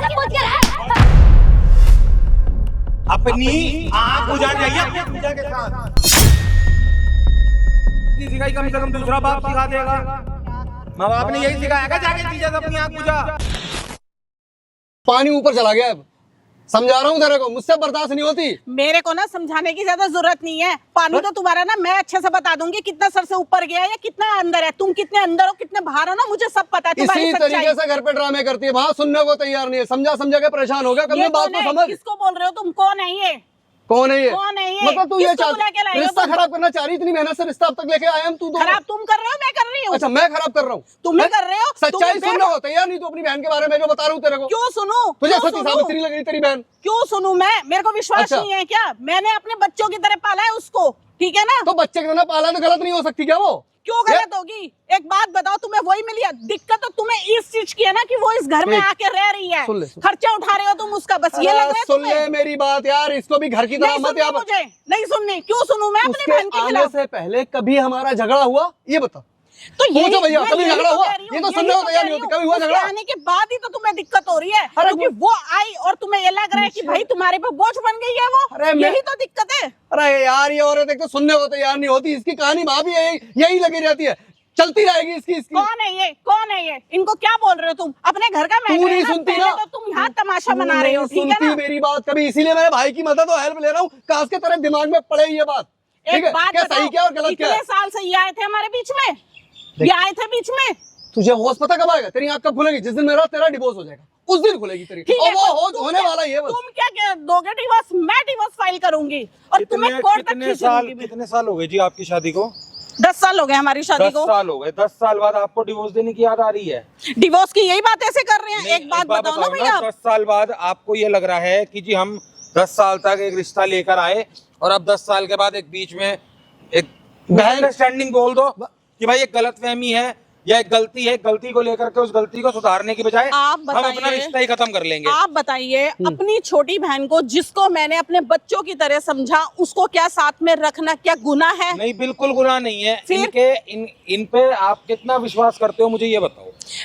सब पूछ के रहा। अपनी आंख उजाड़ जाइए अपने पूजा के साथ। सिखाई कम से कम दूसरा बाप सिखा देगा। माँ बाप ने यही सिखाया क्या जाके जीजा से अपनी आंख पूजा। पानी ऊपर चला गया। अब समझा रहा हूँ तेरे को, मुझसे बर्दाश्त नहीं होती। मेरे को ना समझाने की ज्यादा जरूरत नहीं है। पानी तो तुम्हारा ना मैं अच्छे से बता दूंगी कितना सर से ऊपर गया है या कितना अंदर है। तुम कितने अंदर हो कितने बाहर हो ना मुझे सब पता है। इसी तरीके से घर पे ड्रामे करती है, वहाँ सुनने को तैयार नहीं है। समझा समझा के परेशान हो गया। कभी बात को समझ। किसको बोल रहे हो तुम? कौन है ये? कौन है ये? कौन है ये? मतलब तू ये किसको बुला के लाए हो रिश्ता तुम? खराब करना चाह रही, इतनी मेहनत से रिश्ता अब तक लेके आए हम। तू तो खराब तुम कर रहे हो मैं कर रही हूँ? अच्छा मैं खराब कर रहा हूँ? तुम ही कर रहे हो। सच्चाई सुनने को तैयार नहीं तू अपनी बहन के बारे में जो बता रहा हूँ तेरे को। क्यों सुनूं? तुझे क्यों सती सुनूं? सावित्री लग रही तेरी बहन। क्यों सुनूं मैं? मेरे को विश्वास अच्छा। नहीं है क्या? मैंने अपने बच्चों की तरह पाला है उसको, ठीक है ना? तो बच्चे के पाला तो गलत नहीं हो सकती क्या वो? क्यों गलत होगी? एक बात बताओ, तुम्हें वही मिली है? दिक्कत तो तुम्हें इस चीज की है ना कि वो इस घर में आके रह रही है, सुन ले। खर्चा उठा रहे हो तुम उसका, बस ये लग रहा है सुन तुम्हें? ले मेरी बात यार, इसको भी घर की तरह नहीं मत सुननी यार। मुझे, नहीं सुननी। क्यों सुनूं मैं अपनी उसके बहन के आने खिलाफ? से पहले कभी हमारा झगड़ा हुआ ये बता। तो यही पूछो भैया, मैं कभी यही झगड़ा हुआ? कह रही हूँ, ये तो यही सुनने को कह तैयार रही नहीं होती। हूँ। कभी हुआ उसके झगड़ा? आने के बाद ही तो तुम्हें दिक्कत हो रही है, अरे क्योंकि वो आई और तुम्हें ये लग रहा है कि भाई तुम्हारे पे बोझ बन गई है वो। अरे मैं- यही तो दिक्कत है। अरे यार ये औरत एक तो सुनने को तैयार नहीं होती। इसकी कहानी वहां भी यही लगी रहती है, चलती रहेगी इसकी। कौन है ये? कौन है ये? इनको क्या बोल रहे हो तुम? अपने घर का मैटर तू है नहीं ना, सुनती पहले ना? तो तुम यहाँ तमाशा मना रहे हो, ठीक है सुनती ना? मेरी बात कभी, इसीलिए मैं भाई की मदद और हेल्प ले रहा हूँ। काश के तेरे दिमाग में पड़े ये बात। ठीक एक है, बात क्या बताओ, सही क्या और गलत क्या है? इतने साल से ये आए थे हमारे बीच में, ये आए थे बीच में। तुझे होश पता कब आएगा? तेरी आंख कब खुलेगी? जिस दिन मेरा तेरा डिवोर्स हो जाएगा उस दिन खुलेगी तेरी। ठीक और है, वो तुम होने क्या- वाला ही है बस। तुम क्या दोगे डिवोर्स? मैं डिवोर्स फाइल करूंगी और तुम्हें कोर्ट तक खींच लूंगी मैं। कितने साल हो गए जी आपकी शादी को? 10 साल हो गए हमारी शादी 10 को। साल हो गए। 10 साल बाद आपको डिवोर्स देने की याद आ रही है? डिवोर्स की यही बात ऐसे कर रहे हैं? एक बात बताओ ना भैया। 10 साल बाद आपको ये लग रहा है कि जी हम 10 साल तक एक रिश्ता लेकर आए और अब 10 साल के बाद एक बीच में एक अंडरस्टैंडिंग बोल दो कि भाई एक गलतफहमी है या एक गलती है, गलती को लेकर के उस गलती को सुधारने की बजाय आप हम अपना बताइए, रिश्ता ही खत्म कर लेंगे। आप बताइए अपनी छोटी बहन को जिसको मैंने अपने बच्चों की तरह समझा, उसको क्या साथ में रखना क्या गुनाह है? नहीं, बिल्कुल गुनाह नहीं है। फिर? इन पे आप कितना विश्वास करते हो मुझे ये बताओ।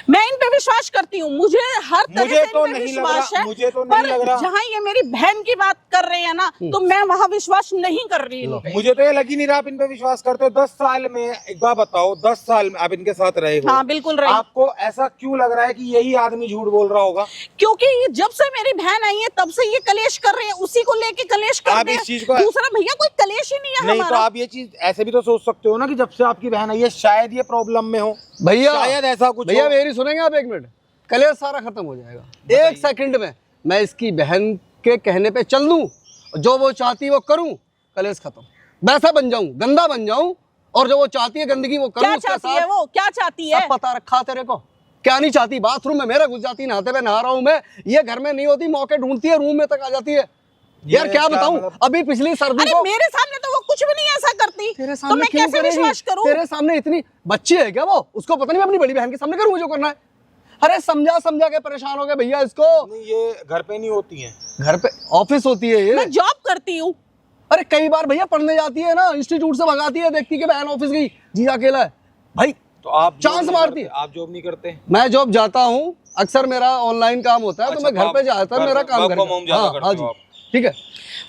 मैं इन पे विश्वास करती हूँ, मुझे हर तरह मुझे से तो इन पे नहीं लग विश्वास रहा, है, मुझे तो नहीं लग रहा। जहाँ ये मेरी बहन की बात कर रहे हैं ना, तो मैं वहाँ विश्वास नहीं कर रही हूँ। मुझे तो ये लग ही नहीं रहा आप इन पे विश्वास करते हो। 10 साल में एक बार बताओ, 10 साल में आप इनके साथ रहे हो। हाँ बिल्कुल रही। आपको ऐसा क्यों लग रहा है कि यही आदमी झूठ बोल रहा होगा? क्योंकि ये जब से मेरी बहन आई है तब से ये कलेश कर रहे हैं, उसी को लेके कलेश कर आप रहे इस हैं। चीज को- दूसरा भैया कोई कलेश ही नहीं है नहीं तो हमारा। आप ये चीज ऐसे भी तो सोच सकते हो ना कि जब से आपकी बहन आई है शायद ये प्रॉब्लम में हो। भैया शायद ऐसा कुछ भैया हो। मेरी सुनेंगे आप? एक मिनट, कलेश सारा खत्म हो जाएगा एक सेकंड में। मैं इसकी बहन के कहने पे चल दूं, जो वो चाहती है वो करूं, कलेश खत्म। वैसा बन जाऊं, गंदा बन जाऊं, और जो वो चाहती है गंदगी वो करूं। क्या उसके चाहती है साथ वो? क्या चाहती है? सब पता रखा तेरे को। क्या नहीं चाहती? बाथरूम में मेरा घुस जाती, नहाते हुए नहा रहा हूं मैं, ये घर में नहीं होती, मौके ढूंढती है, रूम में तक आ जाती है। यार क्या बताऊं, मतलब? अभी पिछली सर्दी अरे को मेरे सामने तो वो कुछ भी नहीं ऐसा करती, तेरे तो सामने मैं क्यों कैसे करेगी? विश्वास करूं? तेरे सामने इतनी बच्ची है क्या वो? उसको पता नहीं मैं अपनी बड़ी बहन के सामने करूं जो करना है। अरे समझा समझा के परेशान हो गए भैया इसको। नहीं, ये घर पे नहीं होती हैं। घर पे ऑफिस होती है ये। मैं जॉब करती हूँ। अरे कई बार भैया पढ़ने जाती है ना, इंस्टीट्यूट से भगाती है, देखती कि बहन ऑफिस गई, जी अकेला है भाई, तो आप चांस जॉब नहीं मारती करते? आप जॉब नहीं करते? मैं जॉब जाता हूँ, अक्सर मेरा ऑनलाइन काम होता है, तो अच्छा, मैं घर पे जाता हूँ, मेरा काम work from home ज्यादा हाँ करते हाँ हो जी, आप। ठीक है।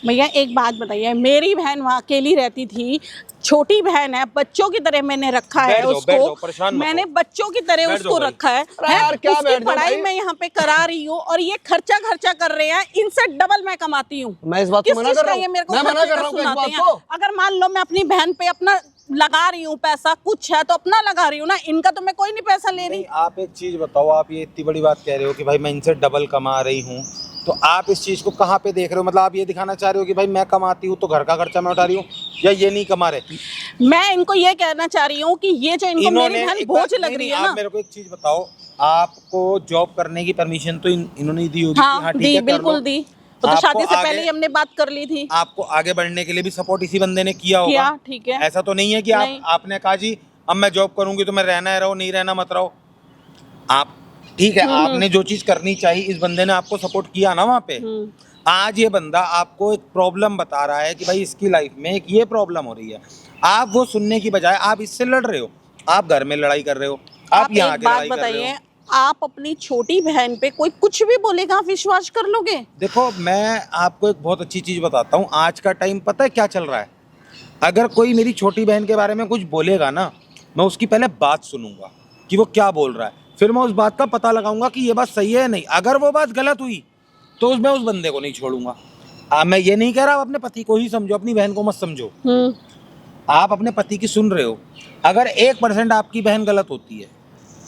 भैया एक बात बताइए, मेरी बहन वहाँ अकेली रहती थी, छोटी बहन है, बच्चों की तरह मैंने रखा है बैठ जाओ, उसको, परेशान मत मैंने हो। बच्चों की तरह बैठ उसको जाओ भाई। रखा है। अरे यार, क्या उसकी बैठ जाओ पढ़ाई भाई? मैं यहाँ पे करा रही हूँ और ये खर्चा कर रहे हैं, इनसे डबल मैं कमाती हूँ। मैं इस बात को किस मना चीज कर का रहा ये हूँ, मेरे को मैं मना खर्चे कर का रहा हूँ इस सुनाते बात हैं? को। अगर मान लो मैं अपनी बहन पे अपना लगा रही हूँ पैसा, कुछ है तो अपना लगा रही हूँ ना, इनका तो मैं कोई नहीं पैसा ले रही। नहीं, आप एक चीज बताओ, आप ये इतनी बड़ी बात कह रहे हो कि भाई मैं इनसे डबल कमा रही हूँ, तो आप इस चीज को कहाँ पे देख रहे हो? मतलब आप ये दिखाना चाह रहे हो कि भाई मैं कमाती हूँ तो घर का खर्चा मैं उठा रही हूँ, या ये नहीं कमा रहे? मैं इनको ये कहना चाह रही हूँ कि ये जो इनको मेरी बहन बोझ लग रही है आप ना। मेरे को एक चीज बताओ, आपको जॉब करने की परमिशन तो इन्होंने दी होगी? हाँ ठीक दी, है, कर बिल्कुल लो। दी। तो आपको शादी से आगे- पहले ही हमने बात कर ली थी। आपको आगे बढ़ने के लिए भी सपोर्ट इसी बंदे ने किया होगा। किया, ठीक है। ऐसा तो नहीं है कि नहीं। आपने कहा जी अब मैं जॉब करूंगी तो मैं रहना है रहो, नहीं रहना मत रहो। आप ठीक है, आपने जो चीज करनी चाहिए, इस बंदे ने आपको सपोर्ट किया ना वहाँ पे। आज ये बंदा आपको एक प्रॉब्लम बता रहा है कि भाई इसकी लाइफ में एक ये प्रॉब्लम हो रही है, आप वो सुनने की बजाय आप इससे लड़ रहे हो, आप घर में लड़ाई कर रहे हो, आप यहाँ एक के बात लड़ाई कर रहे बताइए, हो। आप अपनी छोटी बहन पे कोई कुछ भी बोलेगा आप विश्वास कर लोगे? देखो मैं आपको एक बहुत अच्छी चीज बताता हूँ, आज का टाइम पता है क्या चल रहा है। अगर कोई मेरी छोटी बहन के बारे में कुछ बोलेगा ना, मैं उसकी पहले बात सुनूंगा कि वो क्या बोल रहा है, फिर मैं उस बात का पता लगाऊंगा कि ये बात सही है या नहीं। अगर वो बात गलत हुई तो मैं उस बंदे को नहीं छोड़ूंगा। मैं ये नहीं कह रहा आप अपने पति को ही समझो, अपनी बहन को मत समझो। आप अपने पति की सुन रहे हो, अगर 1% आपकी बहन गलत होती है,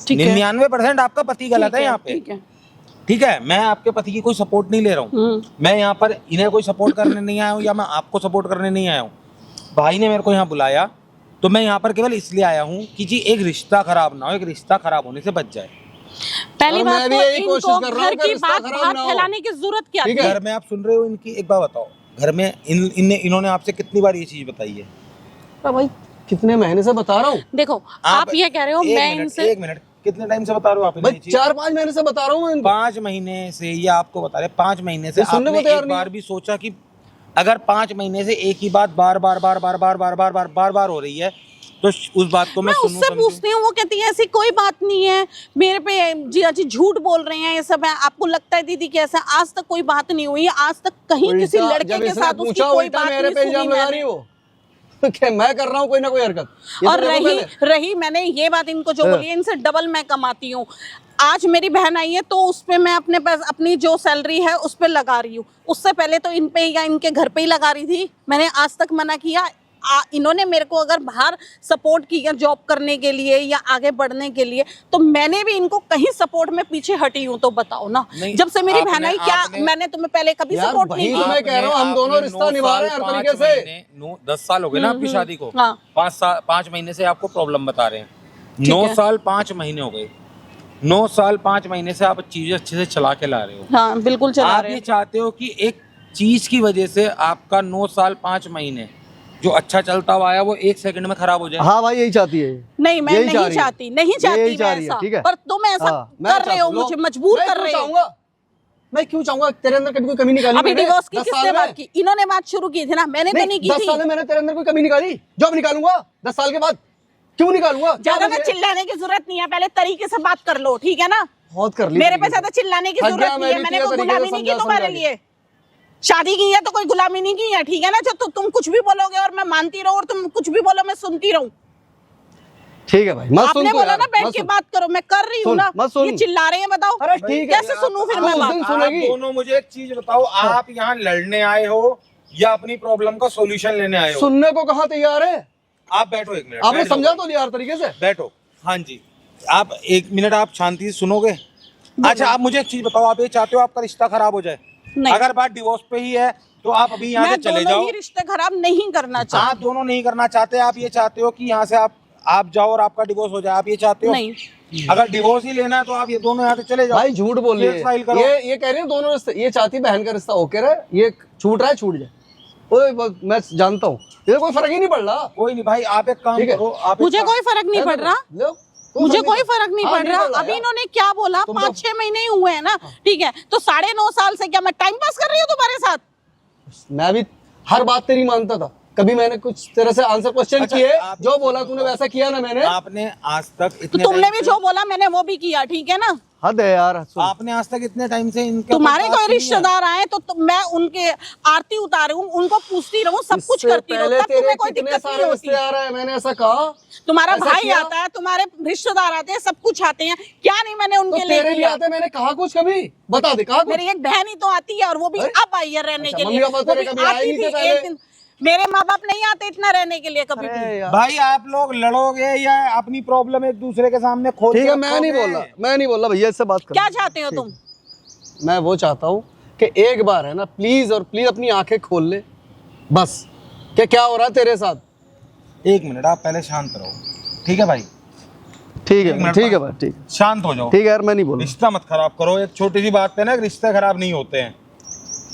99% आपका पति गलत है यहाँ पे। ठीक है, मैं आपके पति की कोई सपोर्ट नहीं ले रहा हूँ, मैं यहाँ पर इन्हें कोई सपोर्ट करने नहीं आया हूँ या मैं आपको सपोर्ट करने नहीं आया हूँ। भाई ने मेरे को यहाँ बुलाया तो मैं यहाँ पर केवल इसलिए आया हूँ कि जी एक रिश्ता खराब ना हो, एक रिश्ता खराब होने से बच जाए। पहली बात मैं तो भी यही इनको कोशिश कर रहा हूँ घर कि की रिश्ता बात खराब बाहर ना हो। फैलाने की जरूरत क्या थी? घर में आप सुन रहे हो इनकी, एक बात बताओ, घर में इन्होंने आपसे कितनी बार ये चीज बताई है? तो भाई कितने महीने से बता रहा हूँ। देखो आप ये कह रहे हो मैं इनसे, एक मिनट, कितने टाइम से बता रहे हो आप? भाई 4-5 महीने से बता रहा हूँ मैं। 5 महीने से ये आपको बता रहे, 5 महीने से ये सुनने को आपने तैयार एक नहीं बार भी सोचा कि अगर 5 महीने से एक ही बात बार बार हो रही है तो उस बात को मैं सुनूं उससे पूछती हूँ, वो कहती है ऐसी कोई बात नहीं है, मेरे पे जिया जी झूठ बोल रहे हैं, ये सब है। आपको लगता है दीदी कि ऐसा आज तक कोई बात नहीं हुई, आज तक कहीं किसी लड़के के साथ उसकी कोई बात मेरे पे नहीं इल्जाम सुनी लगा रही मैंने। हो कि मैं कर रहा हूँ कोई ना कोई हरकत। ये और तो देखो पहले। रही मैंने ये बात इनको जो बोली है, इनसे डबल मैं कमाती हूँ। आज मेरी बहन आई है तो उस पे मैं अपने पास अपनी जो सैलरी है उस पे लगा रही हूँ, उससे पहले तो इन पे या इनके घर पे ही लगा रही थी। मैंने आज तक मना किया? इन्होंने मेरे को अगर बाहर सपोर्ट किया जॉब करने के लिए या आगे बढ़ने के लिए, तो मैंने भी इनको कहीं सपोर्ट में पीछे हटी हूँ? तो बताओ ना, जब से मेरी बहन आई क्या मैंने तुम्हें पहले कभी सपोर्ट नहीं किया? मैं कह रहा हूँ हम दोनों रिश्ता निभा रहे हैं हर तरीके से। 10 साल हो गए ना आपकी शादी को, हाँ। 5 महीने से आपको प्रॉब्लम बता रहे हैं। 9 साल 5 महीने हो गए, 9 साल 5 महीने से आप चीजें अच्छे से चला के ला रहे हो। हाँ बिल्कुल चला आप रहे ये चाहते हो कि एक चीज की वजह से आपका 9 साल 5 महीने जो अच्छा चलता हुआ आया वो 1 सेकंड में खराब हो जाए। हाँ भाई यही चाहती है। नहीं मैं नहीं चाहती मैं ऐसा, पर तुम ऐसा कर रहे हो, मुझे मजबूर कर रहे हो। मैं क्यों चाहूंगा? तेरे अंदर कभी कोई कमी निकाली? अभी डिवोर्स की किसने बात की? इन्होंने बात शुरू की थी ना, मैंने तो नहीं की 10 साल में मैंने तेरे अंदर कोई कमी निकाली जो अब निकालूंगा 10 साल के बाद? क्यों निकालूंगा? ज्यादा ना चिल्लाने की जरूरत नहीं है, पहले तरीके से बात कर लो, ठीक है ना? बहुत कर ली मेरे पे ज्यादा चिल्लाने की जरूरत नहीं है, मैंने कोई गुलामी नहीं की तुम्हारे लिए। शादी की है तो कोई गुलामी नहीं की है, ठीक है ना? जो तुम कुछ भी बोलोगे और मैं मानती रहूं और तुम कुछ भी बोलो मैं सुनती रहूं। ठीक है भाई, मत सुन। आपने बोला ना बैठ के बात करो, मैं कर रही हूँ ना। ये चिल्ला रहे हैं, बताओ अरे ठीक है, कैसे सुनूं फिर मैं बात? आप दोनों मुझे एक चीज बताओ, आप यहाँ लड़ने आए हो या अपनी प्रॉब्लम का सॉल्यूशन लेने आए हो? सुनने को कहाँ तैयार है? आप बैठो 1 मिनट। आपने समझा तो लिया हर तरीके से? बैठो। हाँ जी, आप 1 मिनट आप शांति से सुनोगे? अच्छा आप मुझे एक चीज बताओ, आप ये चाहते हो आपका रिश्ता खराब हो जाए? अगर बात डिवोर्स पे ही है तो आप अभी यहाँ से चले जाओ। रिश्ते खराब नहीं करना चाहते। आप दोनों नहीं करना चाहते, आप ये चाहते हो कि यहाँ से आप जाओ और आपका डिवोर्स हो जाए, आप ये चाहते हो? नहीं। अगर डिवोर्स ही लेना है तो आप ये दोनों यहाँ से चले जाओ। भाई झूठ बोल रही है ये कह रही है दोनों रिश्ते, ये चाहती बहन का रिश्ता ओके रहे, ये छूट रहा है छूट जाए। ओए मैं जानता हूँ ये कोई फर्क ही नहीं पड़ रहा। कोई नहीं भाई, आप एक काम करो, आप मुझे कोई फर्क नहीं पड़ रहा, मुझे कोई फर्क नहीं पड़ रहा। अभी इन्होंने क्या बोला, 5-6 महीने ही हुए हैं ना, ठीक है? तो 9.5 साल से क्या मैं टाइम पास कर रही हूँ तुम्हारे साथ? मैं भी हर बात तेरी मानता था, कभी मैंने कुछ तेरे से आंसर क्वेश्चन किए, जो बोला तूने वैसा किया ना मैंने। आपने आज तक तो तुमने भी जो बोला मैंने वो भी किया, ठीक है ना? हद है यार। आपने आज तक इतने टाइम से इनके तुम्हारे कोई रिश्तेदार आए तो मैं उनके आरती उतारूं, उनको पूछती रहूं, सब कुछ करती रहूं, तब तुम्हें कोई दिक्कत नहीं होती। मैंने ऐसा कहा? तुम्हारा भाई आता है, तुम्हारे रिश्तेदार आते हैं, सब कुछ आते हैं, क्या नहीं मैंने उनके लिए तेरे भी आते, मैंने कहा कुछ कभी? बता दे कहा? मेरी एक बहन ही तो आती है और वो भी अब आई है रहने के लिए। वो भी आती थी एक दिन। मेरे माँ बाप नहीं आते इतना रहने के लिए कभी भी। भाई आप लोग लड़ोगे या अपनी प्रॉब्लम एक दूसरे के सामने खोल? ठीक है, मैं नहीं बोल रहा भैया, इससे बात कर। क्या चाहते हो तुम? मैं वो चाहता हूँ कि एक बार है ना प्लीज और प्लीज अपनी आंखें खोल ले बस, क्या हो रहा है तेरे साथ। 1 मिनट आप पहले शांत रहो, ठीक है भाई? ठीक है भाई, ठीक, शांत हो जाओ। ठीक है यार, मैं नहीं बोल रहा। रिश्ता मत खराब करो, एक छोटी सी बात पे ना रिश्ते खराब नहीं होते हैं।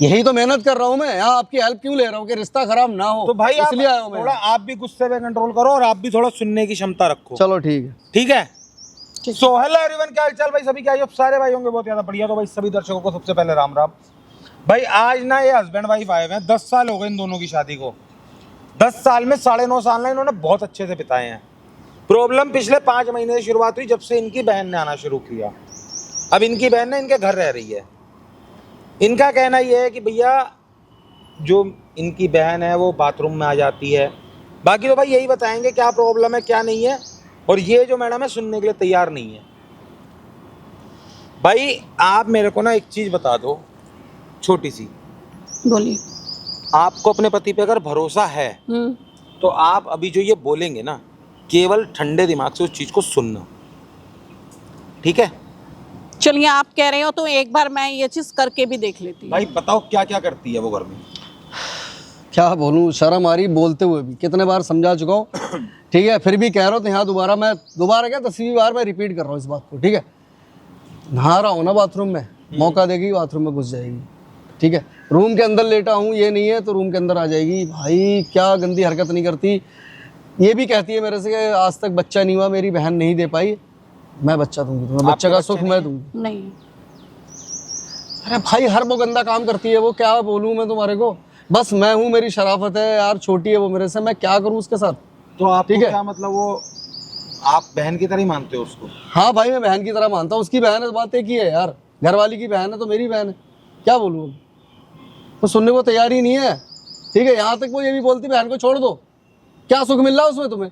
यही तो मेहनत कर रहा हूँ मैं, यहाँ आपकी हेल्प क्यों ले रहा हूँ कि रिश्ता खराब ना हो। तो भाई आप इसलिए आया हूँ मैं। थोड़ा आप भी गुस्से पे कंट्रोल करो और आप भी थोड़ा सुनने की क्षमता रखो। चलो ठीक है, ठीक है। सो हेलो एवरीवन, क्या हालचाल भाई? सभी क्या सारे भाई होंगे बहुत ज्यादा बढ़िया। तो भाई सभी दर्शकों को सबसे पहले राम राम। भाई आज ना ये हस्बैंड वाइफ आए हुए हैं, 10 साल हो गए इन दोनों की शादी को। 10 साल में 9.5 साल ना इन्होंने बहुत अच्छे से बिताए हैं। प्रॉब्लम पिछले 5 महीने से शुरुआत हुई जब से इनकी बहन ने आना शुरू किया। अब इनकी बहन ना इनके घर रह रही है, इनका कहना ये है कि भैया जो इनकी बहन है वो बाथरूम में आ जाती है, बाकी तो भाई यही बताएंगे क्या प्रॉब्लम है क्या नहीं है, और ये जो मैडम है सुनने के लिए तैयार नहीं है। भाई आप मेरे को ना एक चीज बता दो छोटी सी, बोलिए। आपको अपने पति पे अगर भरोसा है तो आप अभी जो ये बोलेंगे ना केवल ठंडे दिमाग से उस चीज को सुनना, ठीक है? चलिए आप कह रहे हो तो एक बार मैं ये चीज करके भी देख लेती हूँ। भाई बताओ क्या क्या करती है वो घर में? क्या बोलूं, शर्म आ रही बोलते हुए भी, कितने बार समझा चुका हूँ, ठीक है, फिर भी कह रहा हूँ तो यहाँ दोबारा क्या 10वीं बार मैं रिपीट कर रहा हूँ इस बात को, ठीक है? नहा रहा हूँ ना बाथरूम में, मौका देगी बाथरूम में घुस जाएगी, ठीक है? रूम के अंदर लेटा हूँ ये नहीं है तो रूम के अंदर आ जाएगी। भाई क्या गंदी हरकत नहीं करती। ये भी कहती है मेरे से कि आज तक बच्चा नहीं हुआ, मेरी बहन नहीं दे पाई, मैं बच्चा दूंगी तुम्हें, बच्चे का सुख मैं दूंगी। नहीं, अरे भाई हर वो गंदा काम करती है वो, क्या बोलूं मैं तुम्हारे को, बस मैं हूँ, मेरी शराफत है यार, छोटी है वो मेरे से, मैं क्या करूँ उसके साथ? तो आप ठीक है। क्या मतलब वो आप बहन की तरह ही मानते हो उसको? हाँ भाई मैं बहन की तरह मानता हूँ, उसकी बहन है तो बात एक ही है यार, घरवाली की बहन है तो मेरी बहन है, क्या बोलूँ अब, वो सुनने को तैयार ही नहीं है, ठीक है? यहाँ तक वो ये भी बोलती बहन को छोड़ दो, क्या सुख मिल रहा है उसमें तुम्हें?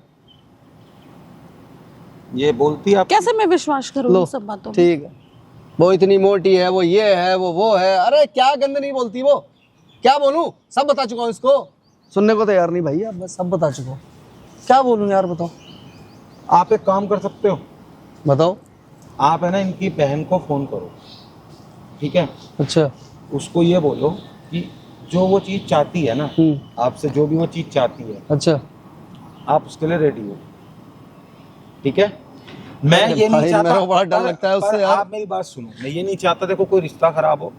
ये बोलती आप कैसे मैं विश्वास करूँ लो इन सब बातों में? ठीक है, वो इतनी मोटी है, वो ये है, वो है, अरे क्या गंद नहीं बोलती वो, क्या बोलूं, सब बता चुका हूँ इसको, सुनने को तैयार नहीं भाई, अब मैं सब बता चुका हूँ, क्या बोलूं यार, बताओ। आप एक काम कर सकते हो, बताओ। आप है ना इनकी बहन को फोन करो, ठीक है? अच्छा। उसको ये बोलो कि जो वो चीज चाहती है ना आपसे, जो भी वो चीज चाहती है, अच्छा। आप उसके लिए रेडी हो, ठीक है? मैं ये भाई, नहीं चाहता, मेरे को बड़ा डर लगता है उससे यार। आप मेरी बात सुनो, मैं ये नहीं चाहता देखो कोई रिश्ता खराब हो,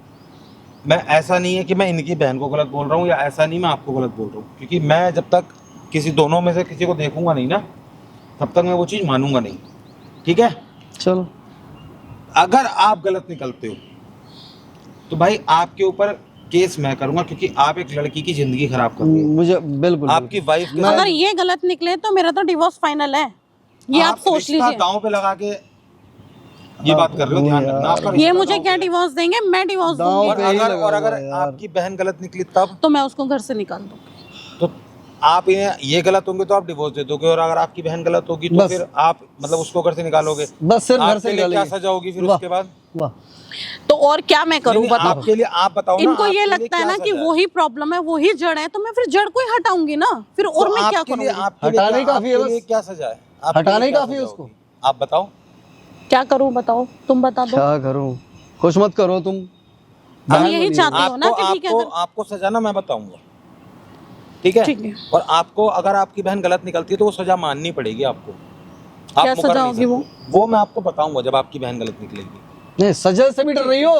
मैं ऐसा नहीं है कि मैं इनकी बहन को गलत बोल रहा हूँ या ऐसा नहीं मैं आपको गलत बोल रहा हूँ, क्योंकि मैं जब तक किसी दोनों में से किसी को देखूंगा नहीं ना तब तक मैं वो चीज़ मानूंगा नहीं, ठीक है? चलो। अगर आप गलत निकलते हो तो भाई आपके ऊपर केस मैं करूंगा, क्योंकि आप एक लड़की की जिंदगी खराब कर रही हो। मुझे बिल्कुल आपकी वाइफ के अगर ये गलत निकले तो मेरा तो डिवोर्स फाइनल है, ये आप सोच रिश्ता लीजिए। दांव पे लगा के ये बात कर रहे हो, ध्यान रखना आपका ये रिश्ता मुझे दांव क्या पे डिवोर्स देंगे, मैं डिवोर्स दांव दूंगी। और पे ही अगर लगा और हुआ अगर है यार। आपकी बहन गलत निकली तब तो मैं उसको घर से निकाल दूंगी। तो आप इन्हें ये गलत होंगे तो आप डिवोर्स दे दोगे, और अगर आपकी बहन गलत होगी तो बस। फिर आप मतलब उसको घर से निकालोगे, बस सिर्फ घर आपके से लिए क्या निकालेंगे। सजा होगी फिर वाह। उसके बाद? वाह। तो और क्या मैं करूं नहीं, बताओ? आपके लिए आप बताओ ना, इनको आपके ये लिए लगता है क्या ना कि सजा है? वही प्रॉब्लम है, वही जड़ है, तो मैं फिर जड़ को ही हटाऊंगी ना, फिर और तो मैं क्या आपके लिए- करूंगी? आपके लिए हटाना ही क्या- काफी है आपके बस। लिए क्या सजा है? आपके हटाना लिए ही क्या काफी है सजा उसको। होगी? आप बताओ। क्या करूं बताओ, तुम बता दो। क्या करूं, कुछ मत करो तुम, हम बहन यही बनी चाहते हो। हो ना कि ठीक है, आपको अगर आपको सजा ना मैं बताऊंगा, ठीक है? ठीक है। और आपको अगर आपकी बहन गलत निकलती है तो वो सजा माननी पड़ेगी आपको। आप क्या मुकर सजा नहीं होगी वो? सकते। वो मैं आपको बताऊंगा जब आपकी बहन गलत निकलेगी। नहीं सजा से भी डर रही हो,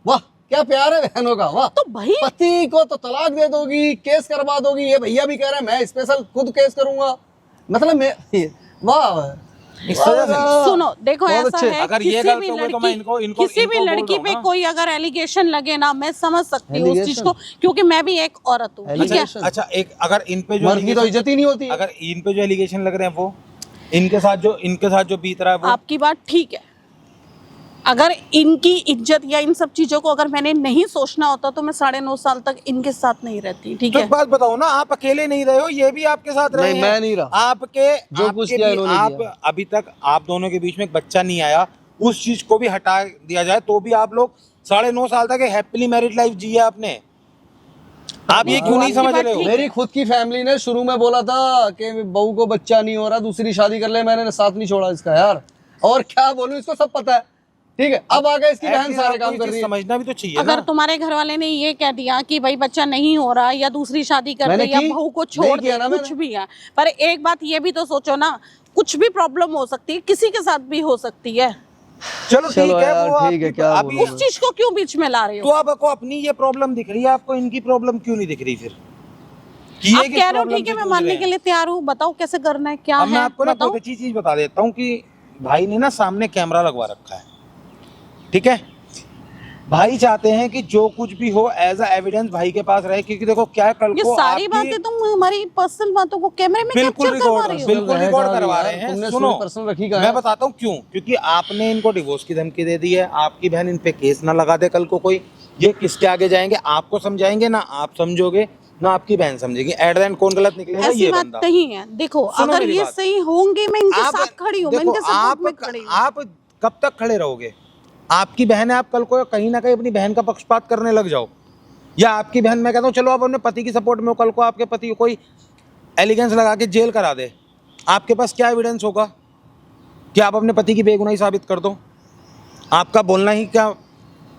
वाह क्या प्यार है बहनों का, वाह। तो भाई पति को तो तलाक दे दोगी, केस करवा दोगी, ये भैया भी कह रहे हैं मैं स्पेशल खुद केस करूंगा, मतलब मैं वाह। इस सजा से नहीं। सुनो देखो, बहुत ऐसा अच्छे। है अगर ये किसी गलत भी होंगे तो लड़की मैं इनको किसी भी बोल लड़की रहा हूँ पे ना। कोई अगर एलिगेशन लगे ना, मैं समझ सकती हूँ उस चीज को, Allegation? क्योंकि मैं भी एक औरत हूँ, ठीक है? Allegation? अच्छा एक अगर इन पे जो मर्द की तो allegation- इज्जत ही नहीं होती। अगर इन पे जो एलिगेशन लग रहे हैं वो इनके साथ जो बीत रहा है वो आपकी बात ठीक है, अगर इनकी इज्जत या इन सब चीजों को अगर मैंने नहीं सोचना होता तो मैं 9.5 साल तक इनके साथ नहीं रहती, ठीक तो है? एक बात बताओ ना, आप अकेले नहीं रहे हो, ये भी आपके साथ रहे नहीं, हैं। मैं नहीं रहा। आपके जो कुछ आपके किया भी- इन्होंने आप किया। अभी तक आप दोनों के बीच में एक बच्चा नहीं आया, उस चीज को भी हटा दिया जाए तो भी आप लोग 9.5 साल तक हैप्पीली मैरिड लाइफ जी है आपने। आप ये क्यों नहीं आपकी समझ बात रहे हो? ठीक मेरी खुद की फैमिली ने शुरू में बोला था कि बहू को बच्चा नहीं हो रहा, दूसरी शादी कर ले, मैंने साथ नहीं छोड़ा इसका यार, और क्या बोलूं, इसको सब पता है, ठीक है? अब आगे इसकी बहन At least सारे आपको काम ये कर चीज रही है। समझना भी तो चाहिए अगर ना। तुम्हारे घर वाले ने ये कह दिया कि भाई बच्चा नहीं हो रहा या दूसरी शादी कर मैंने दे या की? बहू को नहीं छोड़ किया दे, ना कुछ मैंने। भी है, पर एक बात ये भी तो सोचो ना, कुछ भी प्रॉब्लम हो सकती है, किसी के साथ भी हो सकती है। चलो ठीक चलो है, यार, वो ठीक है, आपकी- क्या अभी बोलूं। उस चीज को क्यों बीच में ला रहे तो हो? आपको अपनी ये प्रॉब्लम दिख रही है, आपको इनकी प्रॉब्लम क्यों नहीं दिख रही फिर? कि ये आप किस कह रहे हो problem ठीक है, से मैं जूझ मानने रहे के हैं? लिए तैयार हूँ, बताओ कैसे करना है, क्या अब मैं है, आपको ना बताओ। बहुत अच्छी चीज बता देता हूँ कि भाई ने ना सामने कैमरा लगवा रखा है, ठीक है? भाई चाहते हैं कि जो कुछ भी हो एज अ एविडेंस भाई के पास रहे, क्योंकि देखो क्या है कल ये को सारी आपकी बातें तुम हमारी पर्सनल बातों को कैमरे में बिल्कुल कैप्चर करवा रही हो। बिल्कुल रिकॉर्ड करवा रहे हैं। तुमने सुनो पर्सनल रखी कहाँ मैं है? बताता हूँ क्यों, क्योंकि आपने इनको डिवोर्स की धमकी दे दी है। आपकी बहन इन पे केस ना लगा दे कल को कोई, ये किसके आगे जाएंगे, आपको समझाएंगे ना आप समझोगे ना आपकी बहन समझेगी। एट द एंड कौन गलत निकलेगा? ऐसी ये बात बंदा। नहीं है। देखो सुनो अगर मेरी ये बात। सही होंगे मैं इनके आप साथ खड़ी हूँ, मैं देखो, इनके सपोर्ट में खड़ी हूँ। आप कब तक खड़े रहोगे? आपकी बहन है, आप कल को कहीं ना कहीं अपनी बहन का पक्षपात करने लग जाओ, या आपकी बहन, मैं कहता हूँ चलो आप अपने पति की सपोर्ट में हो, कल को आपके पति को कोई एलिगेंस लगा के जेल करा दे, आपके पास क्या एविडेंस होगा कि आप अपने पति की बेगुनाही साबित कर दो? आपका बोलना ही क्या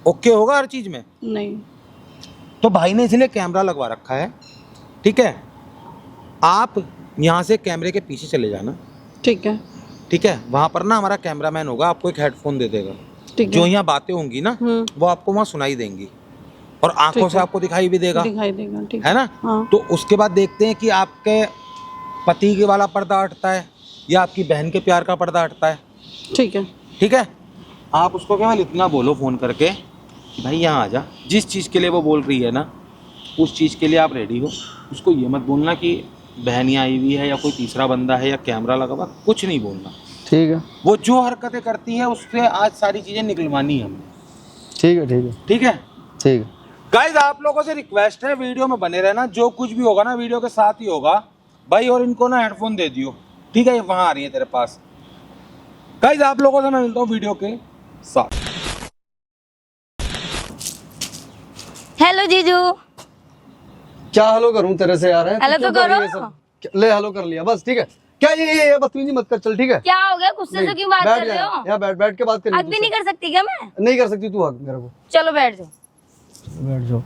ओके होगा हर चीज में? नहीं, तो भाई ने इसलिए कैमरा लगवा रखा है, ठीक है? आप यहाँ से कैमरे के पीछे चले जाना, ठीक है, ठीक है? वहाँ पर ना हमारा कैमरामैन होगा, आपको एक हेडफोन दे देगा, ठीक जो है, यहाँ बातें होंगी ना वो आपको वहाँ सुनाई देंगी और आंखों ठीक से है। आपको दिखाई भी देगा, दिखाई देगा, ठीक है ना? हाँ। तो उसके बाद देखते हैं कि आपके पति के वाला पर्दा हटता है या आपकी बहन के प्यार का पर्दा हटता है, ठीक है, ठीक है? आप उसको केवल इतना बोलो फ़ोन करके कि भाई यहाँ आ जा, जिस चीज़ के लिए वो बोल रही है ना उस चीज़ के लिए आप रेडी हो। उसको ये मत बोलना कि बहन ही आई हुई है या कोई तीसरा बंदा है या कैमरा लगा हुआ, कुछ नहीं बोलना। ठीक है, वो जो हरकतें करती है उससे आज सारी चीज़ें निकलवानी है हमें, ठीक है, ठीक है, ठीक है? ठीक है। गाइज आप लोगों से रिक्वेस्ट है, वीडियो में बने रहना, जो कुछ भी होगा ना वीडियो के साथ ही होगा भाई। और इनको ना हेडफोन दे दियो, ठीक है? ये वहाँ आ रही है तेरे पास। गाइज आप लोगों से मैं मिलता हूँ वीडियो के साथ। हेलो जीजू। क्या हेलो करूं तेरे से यार? हेलो तो करो। ले हेलो कर लिया बस, ठीक है? क्या ये बदतमीजी मत कर, चल ठीक है? क्या हो गया, गुस्से से क्यों बात कर रहे हो? यहाँ बैठ के बात करनी है हक भी नहीं कर सकती क्या मैं? तुझसे। नहीं कर सकती तू हक मेरे को। चलो बैठ जाओ। बैठ जाओ।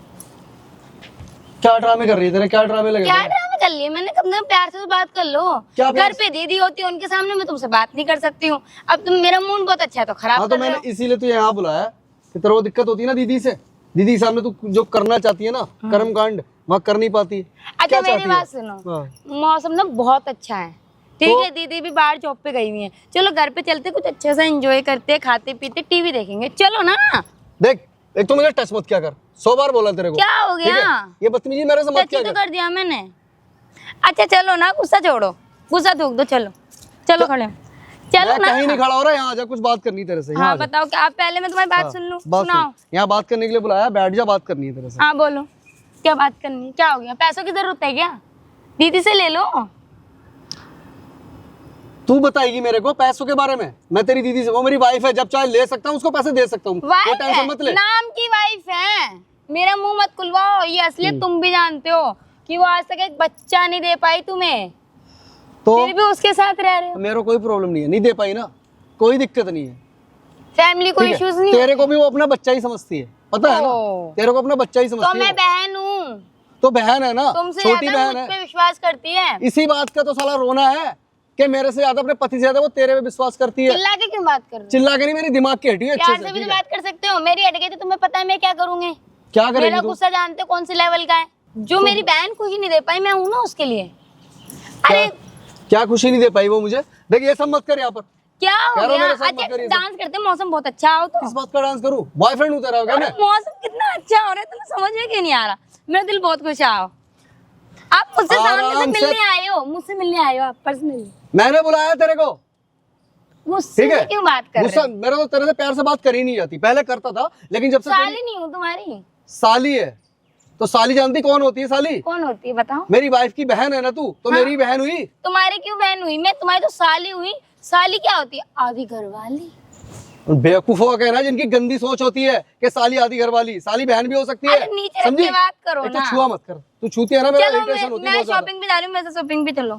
क्या ड्रामे कर रही है? तेरे क्या ड्रामे लगे? क्या ड्रामे कर लिए मैंने? कम से कम प्यार से तो बात कर लो। क्या प्यार घर पे दीदी होती है, उनके सामने मैं तुमसे बात नहीं कर सकती हूँ। अब तुम, मेरा मूड बहुत अच्छा है तो खराब हाँ तो कर रहे मैंने हो। इसीलिए तुझे यहाँ बुलाया कि तेरे को दिक्कत होती है ना दीदी से। दीदी के सामने तू जो करना चाहती है ना कर्म कांड, वहाँ कर नहीं पाती। अच्छा क्या मेरी चाहती बात है? सुनो, हाँ। मौसम ना बहुत अच्छा है, ठीक है? दीदी भी बाहर जॉब पे गई हुई है। चलो घर पे चलते, कुछ अच्छे से एंजॉय करते, खाते पीते, टीवी देखेंगे। चलो ना। देख एक तो मुझे टच मत क्या कर, 100 बार बोला तेरे को। क्या हो ठीक है? गया? ये बदतमीजी मेरे से मत टच क्या ही तो कर। कर दिया मैंने। अच्छा चलो ना, गुस्सा छोड़ो, गुस्सा थूक दो। चलो चलो खड़े हो। चलो मैं कहीं नहीं ना। खड़ा हो रहा, यहाँ आजा, कुछ बात करनी है तेरे से। यहाँ हाँ आजा। बताओ, क्या आप पहले मैं तुम्हारी बात हाँ, सुन लूं? बात सुनाओ। सुन। यहाँ बात करने के लिए बुलाया, बैठ जा, बात करनी है तेरे से। हाँ बोलो, क्या बात करनी है? क्या हो गया? पैसों की जरूरत है क्या? दीदी से ले लो। तू बताएगी मेरे को पैसों के बारे में? मैं तेरी दीदी से, वो मेरी वाइफ है, जब चाहे ले सकता हूँ उसको, पैसे दे सकता हूँ। वाइफ टेंशन मत ले। नाम की वाइफ है। मेरा मुंह मत खुलवाओ, ये असलियत तुम भी जानते हो कि वो आज तक एक बच्चा नहीं दे पाई तुम्हें, तो फिर भी उसके साथ रह रहे हो। मेरे को कोई प्रॉब्लम नहीं है, नहीं दे पाई ना, कोई दिक्कत नहीं है। फैमिली को ठीक है? इश्यूज नहीं तेरे को भी वो अपना बच्चा ही समझती है, पता है ना? ओ। तेरे को अपना बच्चा ही तो समझती मैं है। बहन हूँ, तो बहन है ना, तुमसे छोटी ज्यादा बहन मुझ है। पे विश्वास करती है। इसी बात का तो साला रोना है कि मेरे से ज्यादा, अपने पति से ज्यादा वो तेरे पे विश्वास करती है। चिल्ला के क्यों बात कर रहे हो? चिल्ला के नहीं, मेरी दिमाग की हड्डी है अच्छे प्यार से। से भी ठीक तो है? बात कर सकते हो। मेरी हट गई तो तुम्हें पता है मैं क्या करूंगी? क्या करेगी मेरा तू? गुस्सा जानते हो कौन से लेवल का है? जो मेरी बहन खुशी नहीं दे पाई, मैं हूं ना उसके लिए। अरे क्या खुशी नहीं दे पाई वो मुझे? देख ये सब मत कर यहाँ पर। क्या हो कह रहा हूं गया? मेरे साथ मत अच्छा करिए सब। डांस करते हैं, मौसम बहुत अच्छा हो तो। इस बात का डांस करूं? बॉयफ्रेंड हूं तेरा, हो क्या मैं? मौसम कितना अच्छा हो रहा है, तुम्हें समझ में क्यों नहीं आ रहा? मेरा दिल बहुत खुश है। आओ, आप मुझसे सामने से आराम से। मिलने आए हो, मुझसे मिलने आए हो आप पर्सनली। मैंने बुलाया तेरे को, मुझसे ठीक है? क्यों बात कर रहे गुस्सा, हो? मेरा तो तेरे से प्यार से बात करी नहीं जाती, पहले करता था, लेकिन जब से तेरी साली नहीं हूँ तुम्हारी। साली है तो साली जानती कौन होती है? साली कौन होती है बताओ? मेरी वाइफ की बहन है ना तू, तो मेरी बहन हुई। तुम्हारी क्यों बहन हुई? मैं तुम्हारी तो साली हुई। साली क्या होती है? आधी घरवाली। बेवकूफों का कहना है जिनकी गंदी सोच होती है कि साली आदि घर वाली, साली बहन भी हो सकती है। अरे नीचे रख के बात करो एक तो ना। छुआ मत कर, तू छूती है ना, मेरा चलो इरिटेशन होती है मैं बहुत ज्यादा। शॉपिंग भी जा रही हूँ, मैं शॉपिंग भी चलो।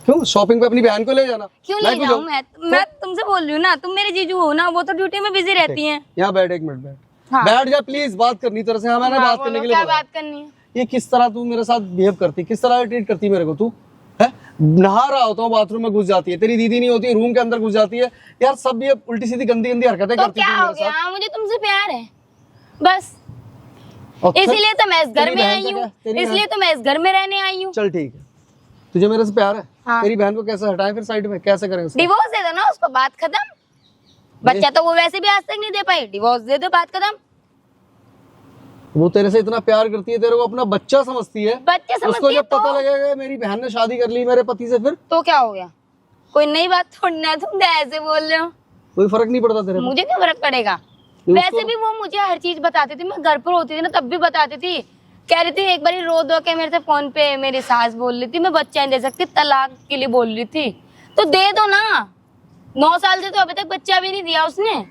क्यों शॉपिंग पे अपनी बहन को ले जाना? क्यों मैं ले क्यों जाऊँ? जाऊं? मैं तुमसे बोल रही हूँ ना, तुम मेरे जीजू हो ना, वो तो ड्यूटी में बिजी रहती हैं। यहाँ बैठ, एक मिनट बैठ। हाँ। बैठ जा प्लीज, बात करनी तेरे से। हाँ मैंने हाँ, बात बोलो, करने के लिए क्या बुलाया। बात करनी है? ये किस तरह तू मेरे साथ बिहेव करती, किस तरह ट्रीट करती मेरे को तू है? नहा रहा होता हूँ बाथरूम में घुस जाती है, तेरी दीदी नहीं होती रूम के अंदर घुस जाती है। यार सब ये उल्टी सीधी गंदी गंदी हरकतें तो करती क्या थी हो मेरे साथ। गया? मुझे तुमसे प्यार है बस, और फिर इसीलिए तो मैं इस घर तेरी में बहन आई का हूँ, क्या? तेरी इसलिए तो मैं इस घर में रहने आई हूँ। चल ठीक है, तुझे मेरे से प्यार है। हाँ। तेरी बहन को कैसे हटाएं फिर साइड में, कैसे करें उसको? डिवोर्स दे दो ना उसको, बात खत्म। बच्चा तो वो वैसे भी आज तक नहीं दे पाई, डिवोर्स दे दो, बात खत्म। वो तेरे से इतना प्यार करती है, तेरे को अपना बच्चा समझती है। बच्चा समझती उसको है जब पता तो? लगेगा मेरी बहन ने शादी कर ली मेरे पति से, फिर तो क्या हो गया, कोई नई बात थोड़ी ना, तुम तो ऐसे बोल रहे हो, कोई फर्क नहीं पड़ता तेरे को? मुझे क्या फर्क पड़ेगा। वैसे भी वो मुझे हर चीज बताती थी, मैं घर पर होती थी ना तब भी बताती थी, कह रही थी एक बार रो दो के मेरे से फोन पे मेरी सास बोल रही थी मैं बच्चा नहीं दे सकती, तलाक के लिए बोल रही थी, तो दे दो ना। 9 साल से तो अभी तक बच्चा भी नहीं दिया उसने, हाँ,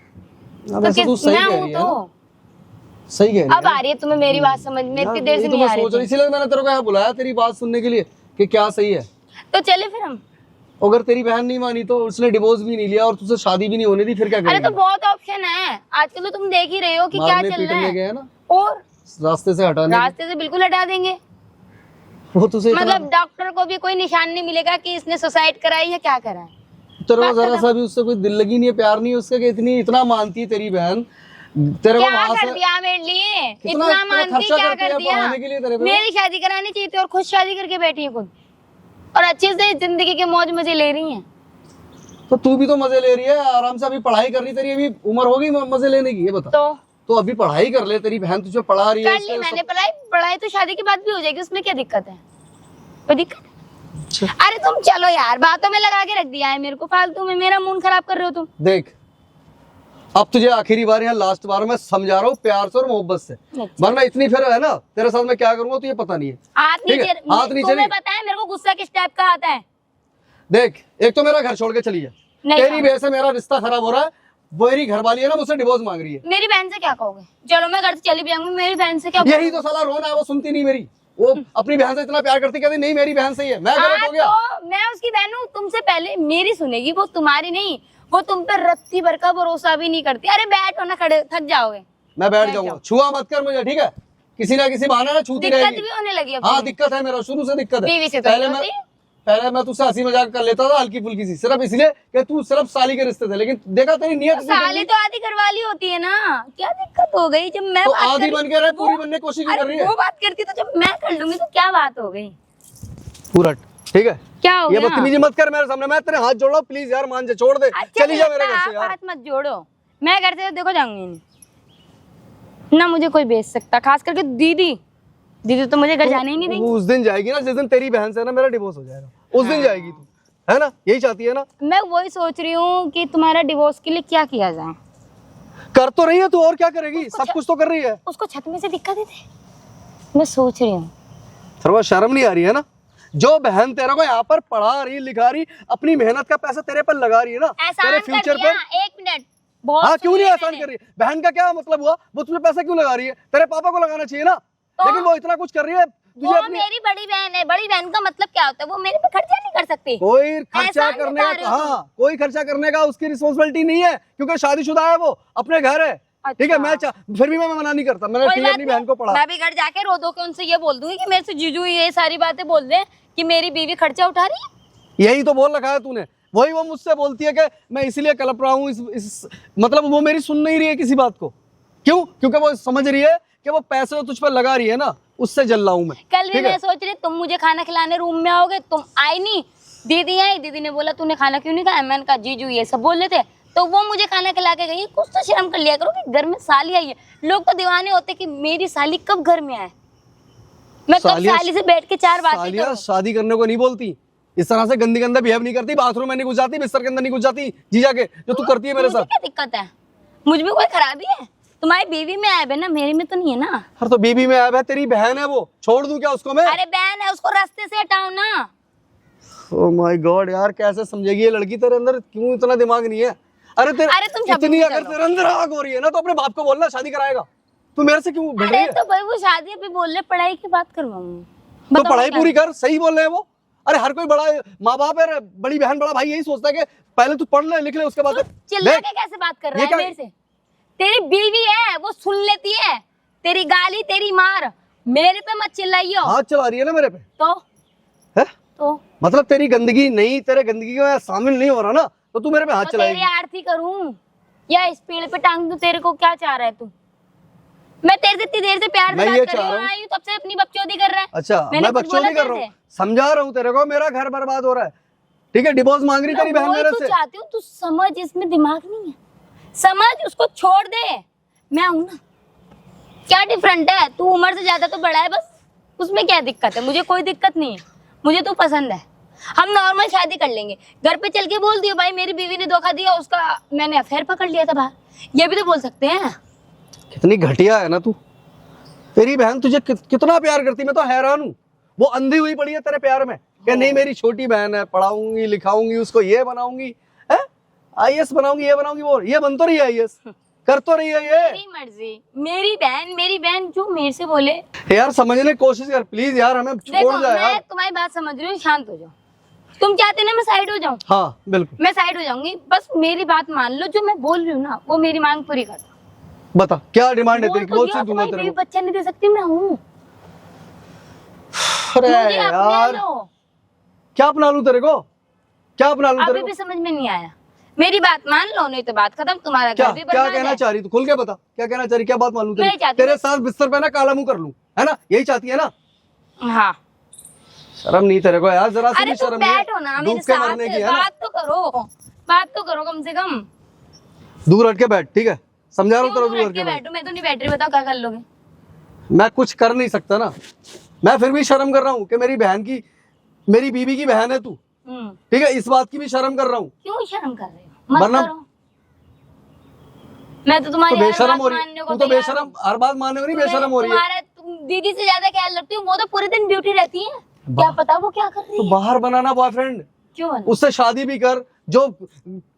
तो वैसे तू सही मैं कह हूँ रही है ना? तो सही कह रही अब आ रही है तुम्हें मेरी बात समझ में, इतनी देर से नहीं आ रही थी। इसीलिए मैंने तेरे को यहाँ बुलाया तेरी बात सुनने के लिए कि क्या सही है। तो चले फिर हम। अगर तेरी बहन नहीं मानी तो उसने डिवोर्स भी नहीं लिया और तुझसे शादी भी नहीं होने दी, फिर क्या अरे तो करेगी? बहुत ऑप्शन है आजकल, तो तुम देख ही रहे हो कि क्या मारने चल रहा पीटने गए है, हैं ना, और रास्ते से हटाने। रास्ते से बिल्कुल हटा देंगे। वो तुझे इतना- मतलब डॉक्टर को भी कोई निशान नहीं मिलेगा कि इसने सुसाइड कराई या क्या करा है। तेरे को जरा सा भी उससे कोई दिल लगी नहीं है, प्यार नहीं है उसका, कि इतना मानती है तेरी बहन तेरे को क्या वहां कर से। दिया मेरे लिए, कितना इतना मानती, खर्चा क्या करती कर है दिया। पढ़ाने के लिए तेरे पे? मेरी शादी करानी चाहिए थी और खुद शादी करके बैठी है खुद, और अच्छे से जिंदगी के मौज मजे ले रही हैं। तो तू भी तो मजे ले रही है आराम से, अभी पढ़ाई कर रही, तेरी अभी उम्र होगी मजे लेने की, ये बता। तो अभी पढ़ाई कर ले, तेरी बहन तुझे पढ़ा रही है। कर ली मैंने पढ़ाई तो शादी के बाद भी हो जाएगी, उसमें क्या दिक्कत है, कोई दिक्कत? अच्छा। अरे तुम चलो यार, बातों में लगा के रख दिया है मेरे को फालतू में, मेरा मूड खराब कर रहे हो तुम। देख अब तुझे आखिरी बार यहाँ लास्ट बार मैं समझा रहा हूँ प्यार से और मोहब्बत से, वरना इतनी फिर है ना तेरे साथ मैं क्या करूंगा तुझे पता नहीं है। हाथ ठीक है, नीचे, हाथ नीचे तुम्हें नहीं। पता है मेरे को गुस्सा किस टाइप का आता है। देख एक तो मेरा घर छोड़ के चली है, नहीं तेरी वजह से मेरा रिश्ता खराब हो रहा है, मेरी घरवाली है ना मुझसे डिवोर्स मांग रही है। मेरी बहन से क्या कहोगे, चलो मैं घर से चली भी जाऊंगी, मेरी बहन से क्या यही तो साला रोना है, वो सुनती नहीं मेरी, वो अपनी बहन से इतना प्यार करती, कहती नहीं मेरी बहन सही है, मैं गलत हो गया। तो मैं उसकी बहन हूँ, तुमसे पहले मेरी सुनेगी, वो तुम्हारी नहीं। वो तुम पे रत्ती भर का भरोसा भी नहीं करती। अरे बैठो ना, खड़े थक जाओगे। मैं बैठ जाऊंगा, छुआ मत कर मुझे, ठीक है? किसी ना किसी बहाने ना छूती दिक्कत रहेगी। भी होने लगी अब हाँ तुम्हें। दिक्कत है, मेरा शुरू से दिक्कत है। बीवी से तो नहीं होती। पहले मैं तुझसे हंसी मजाक कर लेता था हल्की फुल्की सी, सिर्फ इसलिए कि तू सिर्फ साली के रिश्ते थे, लेकिन देखा तेरी नियत तो इतनी साली गंदी। तो आधी घरवाली होती है ना, क्या दिक्कत हो गई जब मैं तो बात आधी कर- बन के रहे, पूरी वो- बनने की कोशिश अरे कर रही है। वो बात करती तो जब मैं कर लूंगी तो क्या बात हो गई, पूरा ठीक है? क्या हो ये गया? बदतमीजी मत कर मेरे सामने, मैं तेरे हाथ जोड़ रहा हूं, प्लीज यार मान जा, छोड़ दे, अच्छा चली जा लगता मेरे है, घर से आप यार। हाथ मत जोड़ो, मैं घर से देखो जाऊंगी नहीं ना, मुझे कोई बेच सकता, खास करके दीदी तो मुझे घर जाने ही नहीं देंगी। वो उस दिन जाएगी ना जिस दिन तेरी बहन से ना मेरा डिवोर्स हो जाएगा, उस दिन जाएगी तू, है ना? यही चाहती है ना? मैं वही सोच रही हूँ कि तुम्हारा डिवोर्स के लिए क्या किया जाए। कर तो रही है तू, और क्या करेगी? सब कुछ तो कर रही है। उसको छत में से दिक्कत थे, मैं सोच रही हूँ। तेरे को शर्म नहीं आ रही है ना? जो बहन तेरे को यहाँ पर पढ़ा रही लिखा रही, अपनी मेहनत का पैसा तेरे पर लगा रही है ना, एहसान तेरे कर फ्यूचर दिया, पर। एक मिनट, बहुत हाँ क्यों नहीं सुनी एहसान मैंने। कर रही है? बहन का क्या मतलब हुआ? वो तुझे पैसा क्यों लगा रही है? तेरे पापा को लगाना चाहिए ना, लेकिन वो इतना कुछ कर रही है वो तुझे अपनी। मेरी बड़ी बहन है, बड़ी बहन का मतलब क्या होता है, वो मेरे पे खर्चा नहीं कर सकती। कोई खर्चा एहसान करने जता का, रहे हो तुम। हाँ कोई खर्चा करने का उसकी रिस्पॉन्सिबिलिटी नहीं है, क्योंकि शादीशुदा है वो, अपने घर है। ठीक है, मैं फिर भी मैं मना नहीं करता, मैंने कोई ठीक बात अपनी नहीं, बहन को पढ़ा। मैं भी घर जाके रो धो के उनसे ये बोल दूंगी कि मेरे से जीजू ये सारी बातें बोल रहे हैं कि मेरी बीवी खर्चा उठा रही है। यही तो बोल रखा है तूने, वही वो मुझसे बोलती है कि मैं इसलिए कलप रहा हूँ, मतलब वो मेरी सुन नहीं रही है किसी बात को। क्यों? क्योंकि वो समझ रही है कि वो पैसे जो तुझ पर लगा रही है ना, उससे जल रहा हूँ मैं। कल भी ठीक है? मैं सोच रही तुम मुझे खाना खिलाने रूम में आओगे, तुम आई नहीं, दीदी आई, दीदी ने बोला तूने खाना क्यों नहीं खाया, मैंने कहा जीजू ये सब बोल रहे थे, तो वो मुझे खाना खिला के गई। कुछ तो शर्म कर लिया करो कि घर में साली आई है। लोग तो दीवाने होते कि मेरी साली कब घर में आए, मैं कब साली से बैठ के 4 बातें सालियाँ करूं। शादी करने को नहीं बोलती, इस तरह से गंदी गंदा बिहेव नहीं करती, बाथरूम में नहीं घुस जाती, बिस्तर के अंदर नहीं घुस जाती, जीजा के जो तू करती है मेरे मुझे साथ। क्या दिक्कत है, मुझ में कोई खराबी है? तुम्हारी बीवी में ऐब है ना, मेरे में तो नहीं है ना। हर तो बीबी में ऐब है, तेरी बहन है वो, छोड़ दूं क्या उसको मैं? अरे बहन है, उसको रास्ते से हटाओ ना। ओह माय गॉड यार, कैसे समझेगी ये लड़की? तेरे अंदर क्यों इतना दिमाग नहीं है? अरे तुम शॉपिंग इतनी पे अगर चलो। तेरे अंदर आग हो रही है ना, तो अपने बाप को बोलना शादी कराएगा। तू मेरे से क्यों भिड़ रही अरे है? तो भाई वो शादी पे बोल रहे, पढ़ाई की बात करवाऊंगी, तो बताओ पढ़ाई क्या? पूरी कर, सही बोल रहे हैं वो। अरे हर कोई बड़ा माँ बाप है, बड़ी बहन बड़ा भाई यही सोचता है कि पहले तू पढ़ ले लिख ले, उसके बाद चिल्ला देख। के कैसे बात कर रहा ये है क्या- मेरे से? तेरी बीवी है, वो सुन लेती है तेरी गाली तेरी मार, मेरे पे मत चिल्लाइयो। हाथ चला रही है ना मेरे पे, तो है? तो मतलब तेरी गंदगी नहीं, तेरे गंदगी में शामिल नहीं हो रहा ना, तो तू मेरे पे हाथ तो चलाएगी। तेरी आरती करूं या इस पेड़ पे टांग दूं? तेरे को क्या चाह रहा है तू? मैं तेरे से इतनी देर से प्यार मैं से ये बात कर चाह रही रहा हूं, हूं। आई हूं तब से अपनी बकचोदी कर रहा है। अच्छा मैंने मैं कुछ बच्चों बोला नहीं कर रहा तेरे हूँ, समझा रहा हूँ तेरे को, मेरा घर बर्बाद हो रहा है। ठीक है, डिवोर्स मांग रही तेरी बहन वही मेरे तो से। चाहती हूँ, तू समझ, इसमें दिमाग नहीं है। समझ, उसको छोड़ दे। मैं हूं ना, क्या डिफरेंट है? तू उम्र से ज्यादा तो बड़ा है, बस उसमें क्या दिक्कत है? मुझे कोई दिक्कत नहीं है, मुझे तो पसंद है। हम नॉर्मल शादी कर लेंगे, घर पे चल के बोल दियो भाई मेरी बीवी ने धोखा दिया, उसका मैंने अफेयर पकड़ लिया था बाहर, ये भी तो बोल सकते हैं। कितनी घटिया है ना तू। तेरी बहन तुझे कितना प्यार करती, मैं तो हैरान हूँ। वो अंधी हुई पड़ी है तेरे प्यार में कि नहीं मेरी छोटी बहन है, पढ़ाऊंगी लिखाऊंगी उसको, ये बनाऊंगी, है IAS बनाऊंगी, ये बनाऊंगी, वो ये बन तो रही है IAS, कर तो रही है ये। मेरी मर्जी, मेरी बहन जो मेरे से बोले। यार समझने की कोशिश कर प्लीज यार, हमें देखो छोड़ जा मैं यार। तुम्हारी बात समझ रही हूँ, शांत हो जाओ। तुम चाहते ना मैं साइड हो जाऊं? हाँ बिल्कुल, मैं साइड हो जाऊंगी, बस मेरी बात मान लो, जो मैं बोल रही हूँ ना वो मेरी मांग पूरी कर दो। बता क्या डिमांड है बोल तेरी, तो बोल दिया, से दूंगा तुम्हारी तेरे बीवी को। बच्चा नहीं दे सकती, मैं हूँ। अरे मुझे अपने यार लो। क्या अपना लूं तेरे को, क्या अपना लूं तेरे अभी को? भी समझ में नहीं आया, मेरी बात मान लो, नहीं तो बात खत्म, तुम्हारा क्या घर भी क्या बर्बाद कहना है। चाह रही तू, खुल के बता क्या कहना चाह रही, क्या बात मालूम मैं तेरी? चाहती तेरे हूँ- साथ बिस्तर पे ना काला मुंह कर लूं, है ना, यही चाहती है ना? हाँ, शर्म नहीं तेरे को यार, जरा सी अरे भी तुम शर्म नहीं है? बैठो ना मेरे डूब के साथ, मरने की है ना? बात तो करो कम से कम। दूर हट के बैठ, ठीक है, समझा रहा हूँ तेरा, क्यों दूर हट हट के के बैठ। बैठो? मैं तो नहीं बैठ रही, बताओ क्या कर लोगे? मैं कुछ कर नहीं सकता ना, मैं फिर भी शर्म कर रहा हूँ कि मेरी बहन की, मेरी बीवी की बहन है तू, ठीक है, इस बात की भी शर्म कर रहा हूँ। क्यों शर्म कर रहे हो? मत वरना- करो। मैं तो तो तुम्हारी हर बेशरम बात हो रही, मानने को तू तो तैयार बेशरम हूँ। हर बात मानने को नहीं, बेशरम हो रही है। तुम्हारा तुम दीदी से ज्यादा ख्याल रखती हूँ, वो तो पूरे दिन ड्यूटी रहती है, क्या पता वो क्या कर रही तो है। बाहर बनाना बॉयफ्रेंड, क्यों बना? उससे शादी भी कर, जो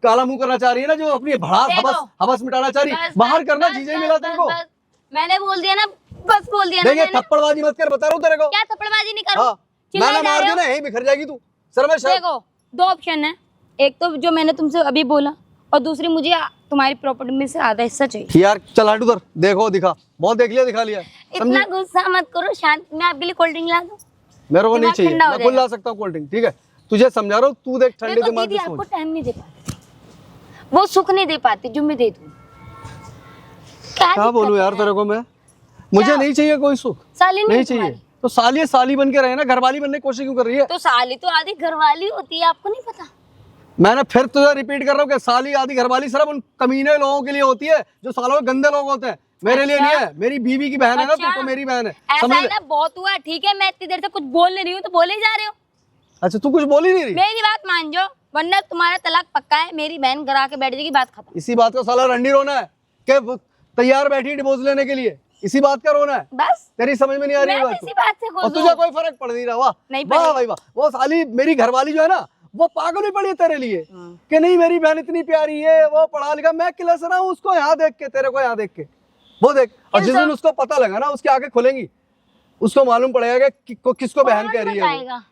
काला मुंह करना चाह रही है ना, जो अपनी भड़ास देखो, हवस हवस मिटाना चाह रही है, बस, बाहर बस, करना, बस, जीजा ही बस, मिला बस, तेरे को। बस। मैंने बोल दिया ना, बस बोल दिया ना देखिए मैंने। थप्पड़बाजी मत कर, बता रहा हूँ तेरे को। क्या थप्पड़बाजी नहीं करूँ? हाँ चिल्लाए मैंने जा मार रहे दिया हो? ना, यही बिखर जाएगी तू। शर्म है शर्म। देखो, दो ऑप्शन है, एक तो जो मैंने तुमसे अभी बोला, और दूसरी मुझे तुम्हारी प्रॉपर्टी में से आधा हिस्सा चाहिए। यार चल हट उधर, देखो दिखा, बहुत देख लिया, दिखा लिया, समझी? इतना गुस्सा मत करो, शांत। मैं आपके लिए कोल्ड ड्रिंक ला दूं? मेरे को नहीं दिमाग चाहिए, ठंडा हो मैं खुद जाएगा। ला सकता हूँ कोल्ड ड्रिंक, ठीक है, तुझे समझा रहा हूँ, तू देख ठंडे देखो दिमाग दीदी से आपको सोच। टाइम नहीं दे पाती, वो सुख नहीं दे पाती जो मैं दे दूं। क्या बोलूं यार तेरे को मैं, मुझे क्या? नहीं चाहिए कोई सुख, साली नहीं नहीं चाहिए। तुम्हारी? तो साली बन के रहे ना, घरवाली बनने की कोशिश क्यों कर रही है? तो साली तो आधी घरवाली होती है, आपको नहीं पता? मैंने फिर तुझे रिपीट कर रहा हूँ कि साली आदि घरवाली सिर्फ उन कमीने लोगों के लिए होती है जो सालों में गंदे लोग होते हैं, मेरे लिए अच्छा। नहीं है। मेरी बीवी की बहन है ना, अच्छा। तू तो मेरी बहन है, ऐसा समझ है ले। ना, बहुत हुआ, ठीक है, मैं इतनी देर से कुछ बोल नहीं रही हूँ तो बोले ही जा रहे हो। अच्छा तू कुछ बोल ही नहीं रही, मेरी बात मान जाओ, वरना तुम्हारा तलाक पक्का है, मेरी बहन घर आके बैठ जाएगी, बात खत्म। इसी बात का साला रंडी रोना है कि वो तैयार बैठी है डिवोर्स लेने के लिए, इसी बात का रोना है। बस तेरी समझ में नहीं आ रही मैं है इसी बात बात से तो। खुश और तुझे हूँ। कोई फर्क पड़ नहीं रहा, वाह नहीं वाह पड़ेगा। भाई वाह। वो साली मेरी घरवाली जो है ना, वो पागल ही पड़ी है तेरे लिए कि नहीं मेरी बहन इतनी प्यारी है, वो पढ़ा लिखा, मैं किलस रहा हूँ उसको यहाँ देख के, तेरे को यहाँ देख के, वो देख। और जिस दिन उसको पता लगा ना, उसकी आंखें खुलेंगी, उसको मालूम पड़ेगा कि किसको बहन कह रही है वो। बताएगा?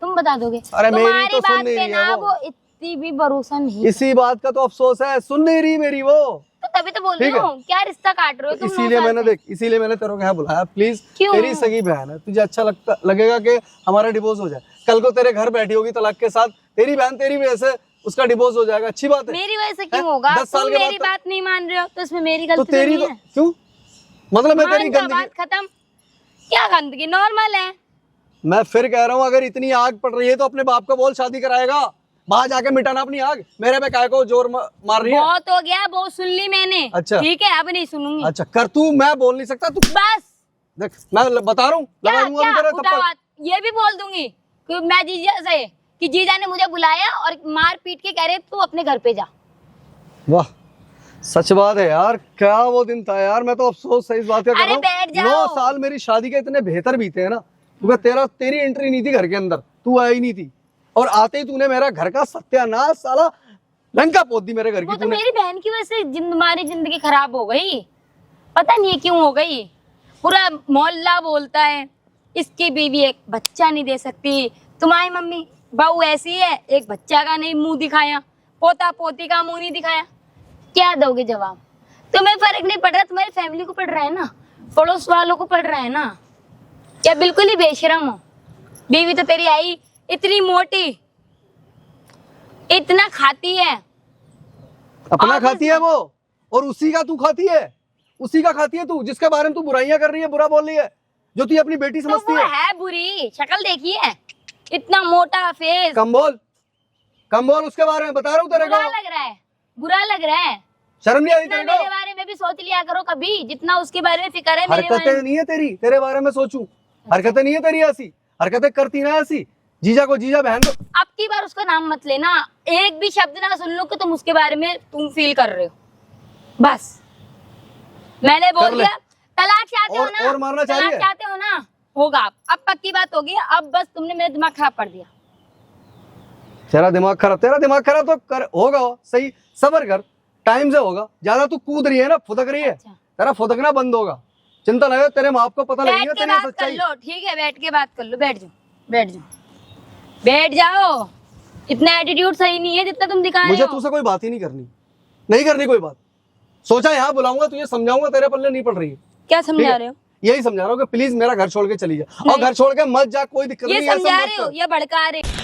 तुम बता दोगे? अरे मेरी तुम्हारी तो सुन बात नहीं पे रही है ना वो। वो इतनी भी भरोसा नहीं। इसी बात का तो अफसोस है, सुन नहीं रही मेरी वो। तो तभी तो बोल रही ठीक है। हूँ, क्या रिश्ता काट रहे हो तुम? इसीलिए मैंने देख, इसीलिए मैंने तेरे को यहाँ बुलाया, प्लीज क्यों? तेरी सगी बहन है, तुझे अच्छा लगेगा कि हमारा डिवोर्स हो जाए। कल को तेरे घर बैठी होगी तलाक के साथ, तेरी बहन तेरी वजह से उसका डिवोर्स हो जाएगा, अच्छी बात है। मेरी वजह से क्यों हैं? होगा? 10 साल तुम के मेरी बाद बात नहीं मान रहे हो तो इसमें मेरी तो गलती तो तेरी नहीं तो है। क्यों, मतलब मैं तेरी मान जाओ, गंदगी, बात खत्म। क्या गंदगी, नॉर्मल है। मैं फिर कह रहा हूँ अगर इतनी आग पड़ रही है तो अपने बाप को बोल शादी कराएगा, बाहर जाके मिटाना अपनी आग, मेरे पे काय को जोर मार रही है। बहुत हो गया, बहुत सुन ली मैंने। अच्छा। ठीक है, अब नहीं सुनूंगी। अच्छा कर तू, मैं बोल नहीं सकता तू, बस देख मैं बता रहा हूँ, क्या लगा दूंगा क्या मैं तेरे उठा थप्पड़। बात, ये भी बोल दूंगी कि मैं जीजा से, कि जीजा ने मुझे बुलाया और मार पीट के कह रहे तू अपने घर पे जा। वाह सच बात है यार, क्या वो दिन था यार, मैं तो अफसोस है इस बात का कर अरे रहा बैठ हूँ। जाओ। 9 साल मेरी शादी के इतने बेहतर बीते हैं ना, क्योंकि तेरी एंट्री नहीं थी घर के अंदर, तू आई नहीं थी, और आते ही तूने मेरा घर का सत्यानाश साला लंका पोत दी मेरे घर वो की तो तूने। मेरी बहन की वजह से तुम्हारी जिंदगी खराब हो गई, पता नहीं क्यों हो गई। पूरा मोहल्ला बोलता है इसकी बीवी एक बच्चा नहीं दे सकती, तुम्हारी मम्मी बहू ऐसी है, एक बच्चा का नहीं मुंह दिखाया, पोता पोती का मुंह नहीं दिखाया। क्या दोगे जवाब? तुम्हें फर्क नहीं पड़ रहा, तुम्हारी फैमिली को पड़ रहा है ना, पड़ोस वालों को पड़ रहा है ना। क्या बिल्कुल ही बेशरम हो? बीवी तो तेरी आई इतनी मोटी, इतना खाती है, अपना और खाती है वो, और उसी का तू खाती है, उसी का खाती है तू, जिसके बारे में तू बुराइयां कर रही है, बुरा बोल रही है, जो तू अपनी बेटी तो समझती वो है। है बुरी, शक्ल देखी है, इतना मोटा फेस, कम बोल उसके बारे में, बता रहा हूँ तेरे बुरा को। लग रहा है, बुरा लग रहा है। शर्म नहीं आई जितना तेरे मेरे को? बारे में भी सोच लिया करो कभी, जितना उसके बारे में फिक्र है मेरे बारे हरकतें में। नहीं है तेरी, तेरे बारे में सोचूं। हरकतें नहीं है तेरी ऐसी, हरकतें करती ना ऐसी, जीजा को जीजा, बहन को। अब की बार उसका नाम मत लेना, एक भी शब्द ना सुन लो कि तुम उसके बारे में तुम फील कर रहे हो, बस मैंने कर बोल ले। दिया। तलाक चाहते हो ना, और मारना चाह रही तलाक है? चाहते हो ना, होगा। अब पक्की बात होगी, अब बस तुमने मेरा दिमाग खराब कर दिया। तेरा दिमाग खराब तो कर, होगा सही, सबर कर, टाइम से होगा। ज्यादा तू कूद रही है ना, फुदक रही है, अच्छा। तेरा फुदकना बंद होगा। चिंता ना हो, तेरे माँ बाप को पता बैठ लगेगा के तेरी बात कर सच्चाई। लो, ठीक है, बैठ के बात कर लो, बैठ जाओ, बैठ जाओ, बैठ जाओ। इतना एटीट्यूड सही नहीं है जितना तुम दिखा रहे मुझे हो। तुझसे कोई बात ही नहीं करनी कोई बात। सोचा यहाँ बुलाऊंगा, तुझे समझाऊंगा, तेरे पल्ले नहीं पड़ रही है। क्या ठीक समझा है? रहे हो? यही समझा रहा हूँ कि प्लीज मेरा घर छोड़ के चली जा, और घर छोड़ के मत जा, कोई दिक्कत ये नहीं है, ऐसा समझा मत रहे हो कर। या भड़का रहे हो?